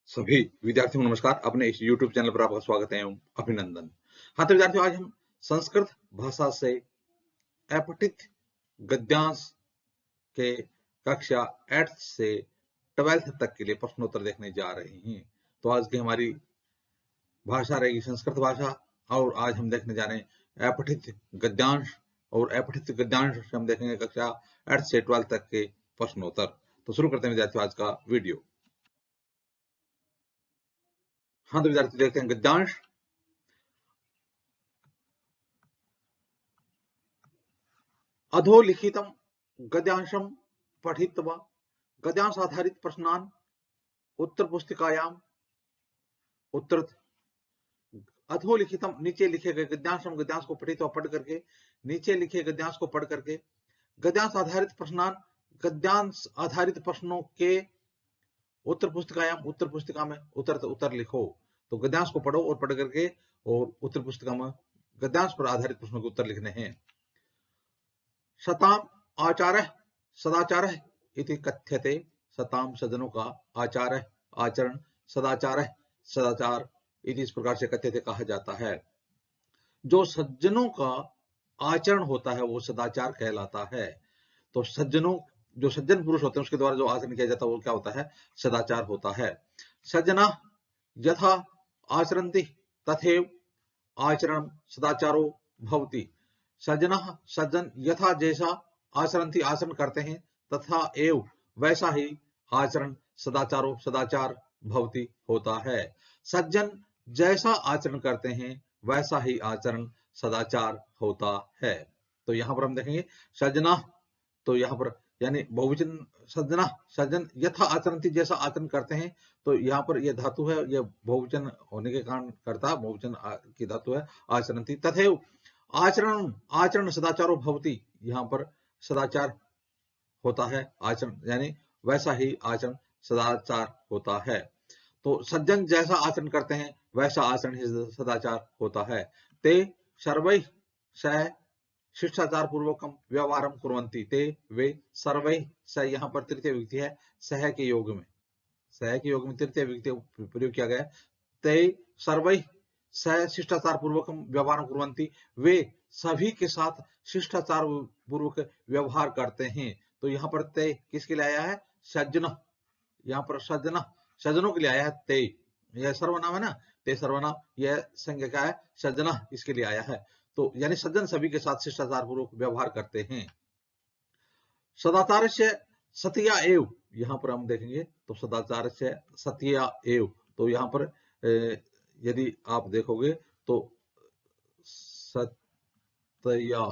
सभी विद्यार्थियों को नमस्कार। अपने इस YouTube चैनल पर आपका स्वागत है एवं अभिनंदन। हाँ तो विद्यार्थियों, आज हम संस्कृत भाषा से अपठित गद्यांश के कक्षा 8 से 12th तक के लिए प्रश्नोत्तर देखने जा रहे हैं। तो आज की हमारी भाषा रहेगी संस्कृत भाषा, और आज हम देखने जा रहे हैं अपठित गद्यांश, और अपठित गद्यांश से हम देखेंगे कक्षा 8 से 12 तक के प्रश्नोत्तर। तो शुरू करते हैं विद्यार्थियों आज का वीडियो। हाँ तो विद्यार्थी, देखते हैं गद्यांश। अधोलिखितं गद्यांशं पठित्वा गद्यांश आधारित प्रश्नान् उत्तरपुस्तिकायां उत्तर अधोलिखितम नीचे लिखे गए गद्यांश को पठित्वा पढ़ करके, नीचे लिखे गद्यांश को पढ़ करके गद्यांश आधारित प्रश्नान् गद्यांश आधारित प्रश्नों के उत्तर पुस्तिका में उत्तर लिखो। तो गद्यांश को पढ़ो और पढ़ करके और उत्तर पुस्तिका में गद्यांश पर आधारित प्रश्नों के उत्तर लिखने हैं। सताम आचारः सदाचारः इति कथ्यते। सताम सज्जनों का, आचारः आचरण, सदाचारः सदाचार इति इस प्रकार से कथ्यते कहा जाता है। जो सज्जनों का आचरण होता है वो सदाचार कहलाता है। तो सज्जनों, जो सज्जन पुरुष होते हैं उसके द्वारा जो आचरण किया जाता है वो क्या होता है? सदाचार होता है। सज्जना यथा आचरन्ति तथैव आचरण सदाचारो भवति। सज्जन यथा जैसा आचरन्ति आचरण करते हैं, तथा एव वैसा ही आचरण सदाचारो सदाचार भवति होता है। सज्जन जैसा आचरण करते हैं वैसा ही आचरण सदाचार होता है। तो यहां पर हम देखेंगे सज्जना, तो यहां पर यानी बहुवचन सज्जना, सज्जन यथा आचरन्ति जैसा आचरण करते हैं, तो यहाँ पर यह धातु है, यह बहुवचन होने के कारण करता बहुवचन की धातु है आचरन्ति। तथैव आचरण सदाचारो भवति, यहाँ पर सदाचार होता है आचरण, यानी वैसा ही आचरण सदाचार होता है। तो सज्जन जैसा आचरण करते हैं वैसा आचरण ही सदाचार होता है। ते सर्वैः सह शिष्टाचार पूर्वकम व्यवहारम कुर्वन्ति। ते वे सर्वैः सह, यहाँ पर तृतीय विभक्ति है, सह के योग में तृतीय विभक्ति प्रयोग किया गया। ते सर्वैः सह शिष्टाचार पूर्वकम व्यवहार कुर्वन्ति, वे सभी के साथ शिष्टाचार पूर्वक व्यवहार करते हैं। तो यहाँ पर ते किसके लिए आया है? सज्जन, यहाँ पर सज्जनों के लिए आया है ते, यह सर्वनाम है ना, ते सर्वनाम, यह संज्ञा क्या है? सज्जना, इसके लिए आया है। तो यानी सज्जन सभी के साथ शिष्टाचार पूर्वक व्यवहार करते हैं। सदाचार से सत्या एव, यहाँ पर हम देखेंगे तो सदाचार से सत्या एव, तो यहाँ पर यदि आप देखोगे तो सत्या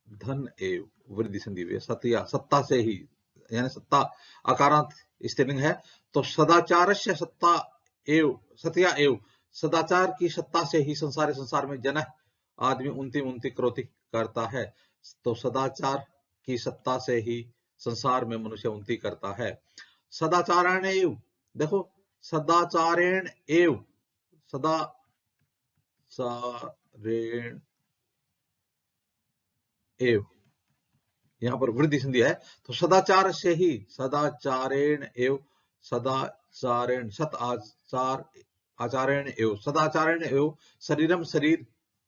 धन एव वृद्धि संधि वे, सत्या सत्ता से ही, यानी सत्ता अकारांत स्त्रीलिंग है। तो सदाचार से सत्ता एव सत्या एव, सदाचार की सत्ता से ही संसार में जन आदमी उन्नति क्रोति करता है। तो सदाचार की सत्ता से ही संसार में मनुष्य उन्नति करता है। सदाचारेण एव, देखो सदाचारेण एव, सदाचारेण एव, यहाँ पर वृद्धि संधि है। तो सदाचार से ही, सदाचारेण एव, सदाचारेण सत आचार आचारेण एव, सदाचारेण एव शरीरम शरीर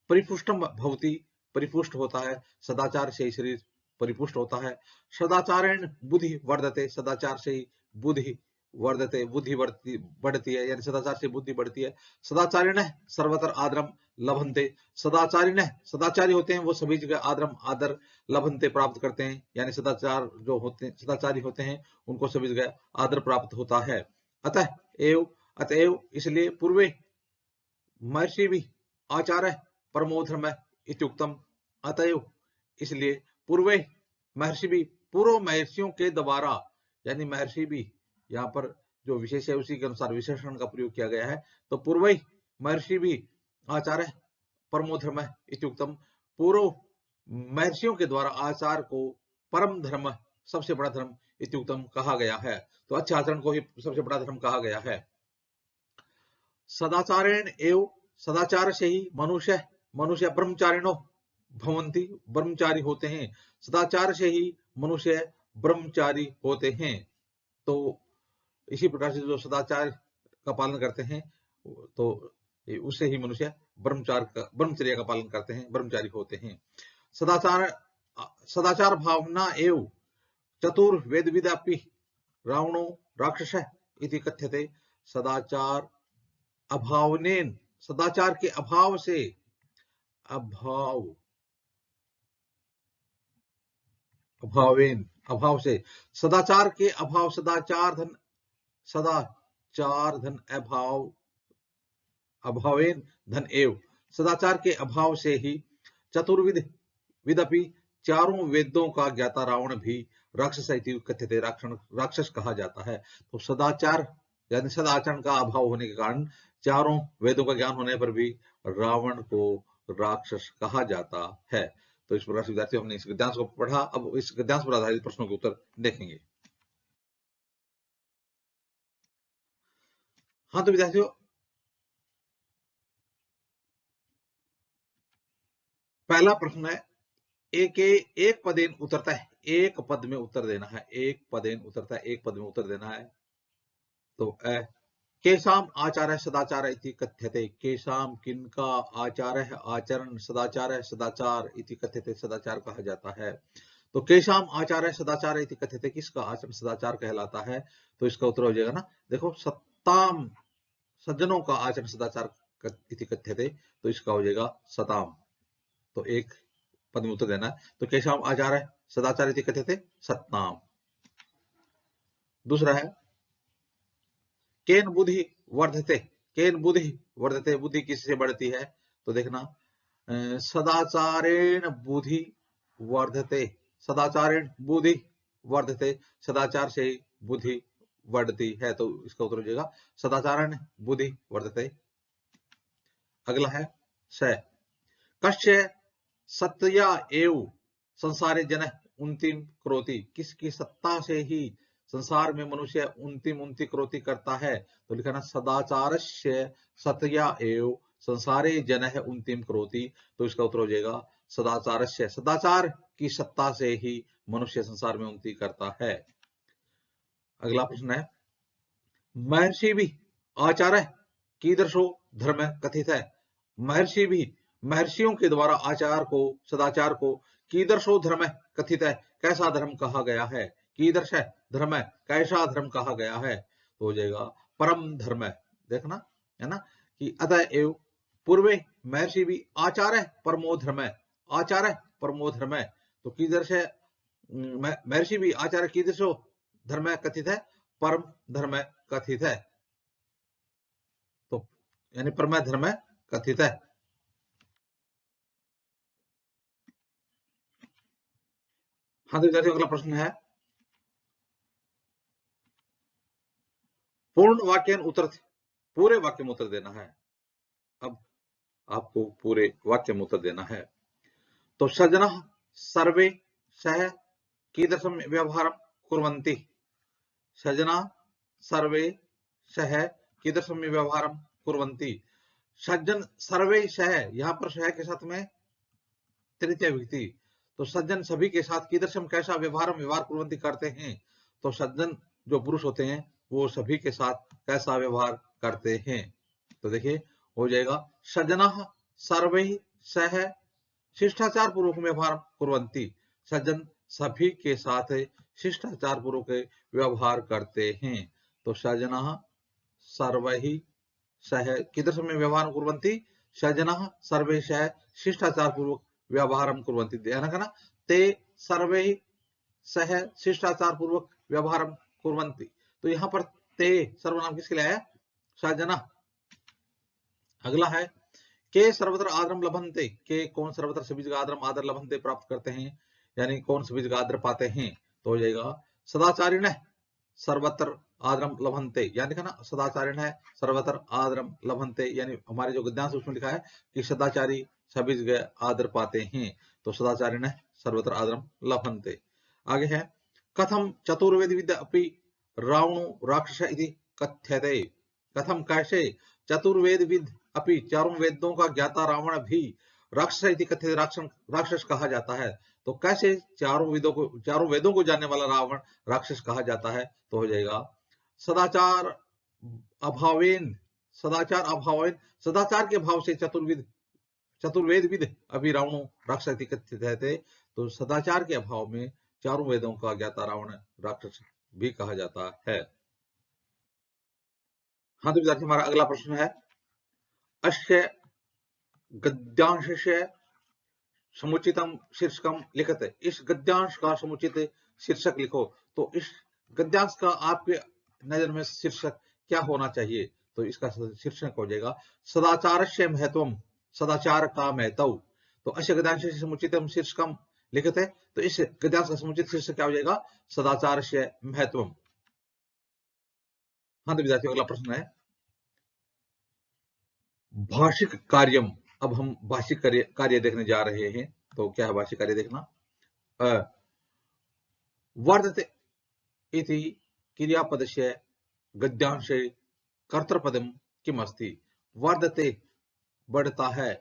परिपुष्टम भवति, परिपुष्ट होता है, सदाचार से ही शरीर परिपुष्ट होता है। सदाचारेण बुद्धि वर्धते, सदाचार से ही बुद्धि वर्धते, बुद्धि बढ़ती है, यानी सदाचार से बुद्धि बढ़ती है। सदाचारिण सर्वत्र आदरम लभन्ते, सदाचारी होते हैं वो सभी जगह आदर लभन्ते प्राप्त करते हैं, यानी सदाचारी होते हैं उनको सभी जगह आदर प्राप्त होता है। अतएव इसलिए पूर्वे महर्षि भी आचार्य परमो धर्म इत्युक्तम। अतएव इसलिए पूर्वे महर्षि भी, पूर्व महर्षियों के द्वारा, यानी महर्षि भी, यहाँ पर जो विशेष है उसी के अनुसार विशेषण का प्रयोग किया गया है। तो पूर्व महर्षि भी आचार्य परमो धर्म इत्युक्तम, पूर्व महर्षियों के द्वारा आचार को परम धर्म, सबसे बड़ा धर्म इत्युक्तम कहा गया है। तो अच्छे आचरण को ही सबसे बड़ा धर्म कहा गया है। सदाचारेण एव, सदाचार से ही मनुष्य ब्रह्मचारिणो भवन्ति, ब्रह्मचारी होते हैं। सदाचार से ही मनुष्य ब्रह्मचारी होते हैं। तो इसी प्रकार से जो सदाचार का पालन करते हैं तो उससे ही मनुष्य ब्रह्मचर्य का पालन करते हैं, ब्रह्मचारी होते हैं। सदाचार भावना एव चतुर्वेदविदपि रावणो राक्षसः इति कथ्यते। सदाचार अभावनेन, सदाचार के अभाव से, अभाव से, सदाचार के अभाव, सदाचार धन अभावेन धन एव, सदाचार के अभाव से ही चतुर्विदपि चारों वेदों का ज्ञाता रावण भी राक्षस इति कथ्यते, राक्षस कहा जाता है। तो सदाचार यानी सदाचरण का अभाव होने के कारण चारों वेदों का ज्ञान होने पर भी रावण को राक्षस कहा जाता है। तो इस प्रकार से विद्यार्थियों हमने इस गद्यांश को पढ़ा। अब इस गद्यांश पर आधारित प्रश्नों के उत्तर देखेंगे। हाँ तो विद्यार्थियों, पहला प्रश्न है एक पदेन उतरता है, एक पद में उत्तर देना है, एक पदेन उतरता है, एक पद में उत्तर देना है। तो केशाम आचार्य सदाचार इति कथ्यते, केशाम किनका आचार्य आचरण, सदाचार सदाचार इति कथ्यते, सदाचार कहा जाता है। तो केशाम आचार्य सदाचार इति कथ्यते, किसका आचरण सदाचार कहलाता है? तो इसका उत्तर हो जाएगा ना, देखो, सत्ताम, सज्जनों का आचरण सदाचार इति कथ्यते, तो इसका हो जाएगा सताम। तो एक पद में उत्तर देना है। तो केशाम आचार्य सदाचार इति कथ्यते सत्ताम। दूसरा है केन बुद्धि वर्धते, केन बुद्धि वर्धते, बुद्धि किससे बढ़ती है? तो देखना, सदाचारेण बुद्धि वर्धते, सदाचारेण बुद्धि वर्धते, सदाचार से बुद्धि बढ़ती है। तो इसका उत्तर हो जाएगा सदाचारेण बुद्धि वर्धते। अगला है स कस्य सत्या एव संसारे जन उन्नतिम करोति, किसकी सत्ता से ही संसार में मनुष्य उन्नति करोति करता है? तो लिखा ना, सदाचारस्य सत्या एव संसारे जन उन्नतिम करोति। तो इसका उत्तर हो जाएगा सदाचारस्य, सदाचार की सत्ता से ही मनुष्य संसार में उन्नति करता है। अगला प्रश्न है महर्षि भी आचार्य कीदृशो धर्म कथित है, महर्षि भी, महर्षियों के द्वारा आचार को, सदाचार को कीदृशो धर्म कथित है, कैसा धर्म कहा गया है? कीदृश धर्म, कैसा धर्म कहा गया है? तो हो जाएगा परम धर्म। देखना है ना कि अतः एव पूर्वे महर्षि भी आचार्य परमो धर्म, आचार्य परमो धर्म। तो कीदृश महर्षि भी आचार्य कीदृशो धर्म कथित है, परम धर्म कथित है। तो यानी परम धर्म कथित है। हाँ तो विद्यार्थियों, अगला प्रश्न है पूर्ण वाक्य उत्तर, पूरे वाक्य में उत्तर देना है। अब आपको पूरे वाक्य में उत्तर देना है। तो सज्जनः सर्वे सह कीदृशं व्यवहारं कुर्वन्ति, सज्जना सर्वे सह कीदृशं व्यवहारं कुर्वन्ति। सज्जन सर्वे सह, यहां पर सह के साथ में तृतीय विभक्ति। तो सज्जन सभी के साथ कीदृशम कैसा व्यवहार कुर्वन्ति करते हैं। तो सज्जन जो पुरुष होते हैं वो सभी के साथ कैसा व्यवहार करते हैं। तो देखिए हो जाएगा सज्जनः सर्वे सह शिष्टाचार पूर्वक व्यवहार कुर्वन्ति, सज्जन सभी के साथ शिष्टाचार पूर्वक व्यवहार करते हैं। तो सज्जनः सर्वे सह कीदृशम व्यवहार कुर्वन्ति, सज्जनः सर्वे सह शिष्टाचार पूर्वक व्यवहारं कुर्वन्ति। ध्यान रखना, ते सर्वे सह शिष्टाचार पूर्वक व्यवहारं कुर्वन्ति। तो यहाँ पर ते सर्वनाम किसके लिए आया? सज्जना। अगला है के सर्वत्र आदरम लभन्ते, के कौन सर्वत्र सभी जगह आदर लभन्ते प्राप्त करते हैं, यानी कौन सभी जगह आदर पाते हैं। तो हो जाएगा सदाचारिण सर्वत्र आदरम लभन्ते, यानी देखा ना, सदाचारिण है सर्वत्र आदरम लभन्ते, यानी हमारे जो गद्यांश उसमें लिखा है कि सदाचारी सभी जगह आदर पाते हैं। तो सदाचारिण सर्वत्र आदरम लभन्ते। आगे है कथम चतुर्वेद विद्या अपि रावणो राक्षस इति कथ्यते, कथम कैसे चतुर्वेद विद अपि चारों वेदों का ज्ञाता रावण भी राक्षस इति कथ्यते, राक्षस कहा जाता है। तो कैसे चारों वेदों को जानने वाला रावण राक्षस कहा जाता है। तो हो जाएगा सदाचार अभावेन, सदाचार अभावेन, सदाचार के अभाव से चतुर्वेद विद अभी रावणो राक्षस कथित है। तो सदाचार के अभाव में चारों वेदों का ज्ञाता रावण राक्षस भी कहा जाता है। हाँ तो विद्यार्थी, हमारा अगला प्रश्न है, अस्य गद्यांशस्य समुचितम शीर्षकम लिखते। इस गद्यांश का समुचित शीर्षक लिखो। तो इस गद्यांश का आपके नजर में शीर्षक क्या होना चाहिए? तो इसका शीर्षक हो जाएगा सदाचारस्य महत्वम, सदाचार का महत्व। तो अस्य गद्यांश से समुचितम शीर्षकम लिखते। तो इस गद्यांश का समुचित शीर्षक क्या हो जाएगा? सदाचारस्य महत्वम। हाँ तो विद्यार्थियों, अगला प्रश्न है, भाषिक कार्यम। अब हम भाषिक कार्य देखने जा रहे हैं। तो क्या है भाषिक कार्य देखना? वर्धते इति क्रियापदस्य गद्यांशे कर्तृपदम किम अस्ति? वर्धते बढ़ता है,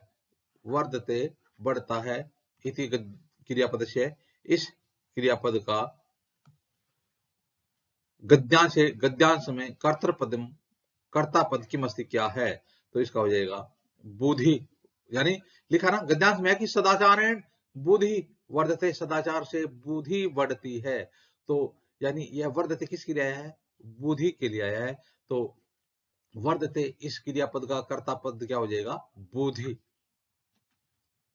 वर्धते बढ़ता है, इति क्रियापदस्य इस क्रियापद का गद्यांश में कर्तृपदम कर्ता पद किम अस्ति क्या है? तो इसका हो जाएगा बुद्धि। यानी लिखा ना गद्यांश में कि सदाचारेण बुद्धि वर्धते, सदाचार से बुद्धि बढ़ती है। तो यानी यह वर्धते किसके लिए आया है? बुद्धि के लिए आया है। तो वर्धते इस क्रियापद का कर्ता पद क्या हो जाएगा? बुद्धि।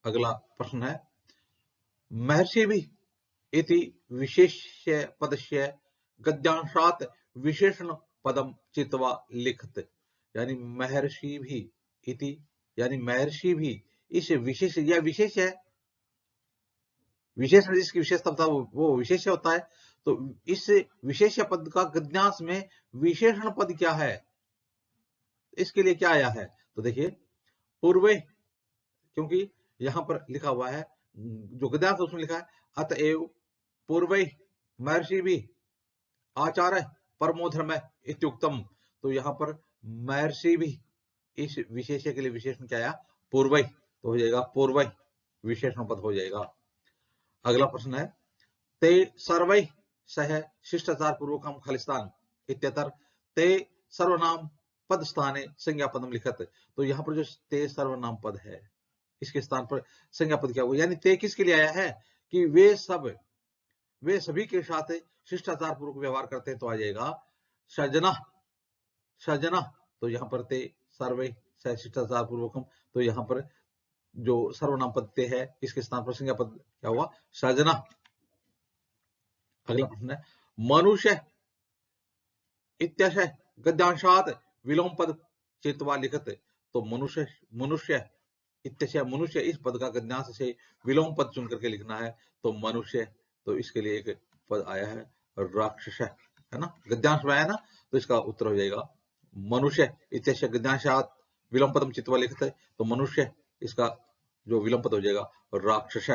अगला प्रश्न है, महर्षि भी इति विशेष्य पदस्य गद्यांशात विशेषण पदम चित्वा लिखत। यानी महर्षि भी इति, यानी महर्षि भी इस विशेष, यह विशेष है, विशेषण जिसकी विशेषता होता है वो विशेष होता है। तो इस विशेष पद का गद्यांश में विशेषण पद क्या है? इसके लिए क्या आया है? तो देखिए पूर्वे, क्योंकि यहां पर लिखा हुआ है जो गद्यांश उसमें लिखा है अतएव पूर्वे महर्षि भी आचार्य परमो धर्म इत्युक्तम। तो यहां पर महर्षि भी इस विशेष्य के लिए विशेषण क्या आया? पूर्वै। तो हो जाएगा पूर्वै, विशेषण पद हो जाएगा। अगला प्रश्न है, ते सर्वै सह शिष्टाचार पूर्वकम खालिस्तान इत्यतर ते सर्वनाम पद स्थाने संज्ञा पदम लिखत। तो यहां पर जो ते सर्वनाम पद है इसके स्थान पर संज्ञा पद क्या हुआ? यानी ते किसके लिए आया है? कि वे सभी के साथ शिष्टाचार पूर्वक व्यवहार करते हैं। तो आ जाएगा सजना, सजना। तो यहां पर ते सर्वे सह शिष्टाचार पूर्वकम। तो यहां पर जो सर्वनाम पद ते है इसके स्थान पर संज्ञा पद क्या हुआ? सजना। अगला प्रश्न है, मनुष्य इत्यस्य गद्यांशात विलोम पद चित्वा लिखत। तो मनुष्य इत्यस्य, मनुष्य इस पद का गद्यांश से विलोम पद चुन करके लिखना है। तो मनुष्य, तो इसके लिए एक पद आया है राक्षस, है ना, गद्यांश में आया ना। तो इसका उत्तर हो जाएगा मनुष्य इत्यस्य गद्यांशात विलोम पदम चित्वा लिखते। तो मनुष्य इसका जो विलोम पद हो जाएगा राक्षस,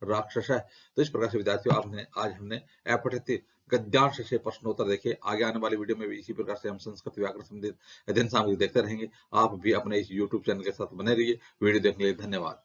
राक्षस। तो इस प्रकार से विद्यार्थियों आज हमने अपठित गद्यांश से प्रश्नोत्तर देखे। आगे आने वाली वीडियो में भी इसी प्रकार से हम संस्कृत व्याकरण संबंधित अध्ययन सामग्री देखते रहेंगे। आप भी अपने इस YouTube चैनल के साथ बने रहिए। वीडियो देखने के लिए धन्यवाद।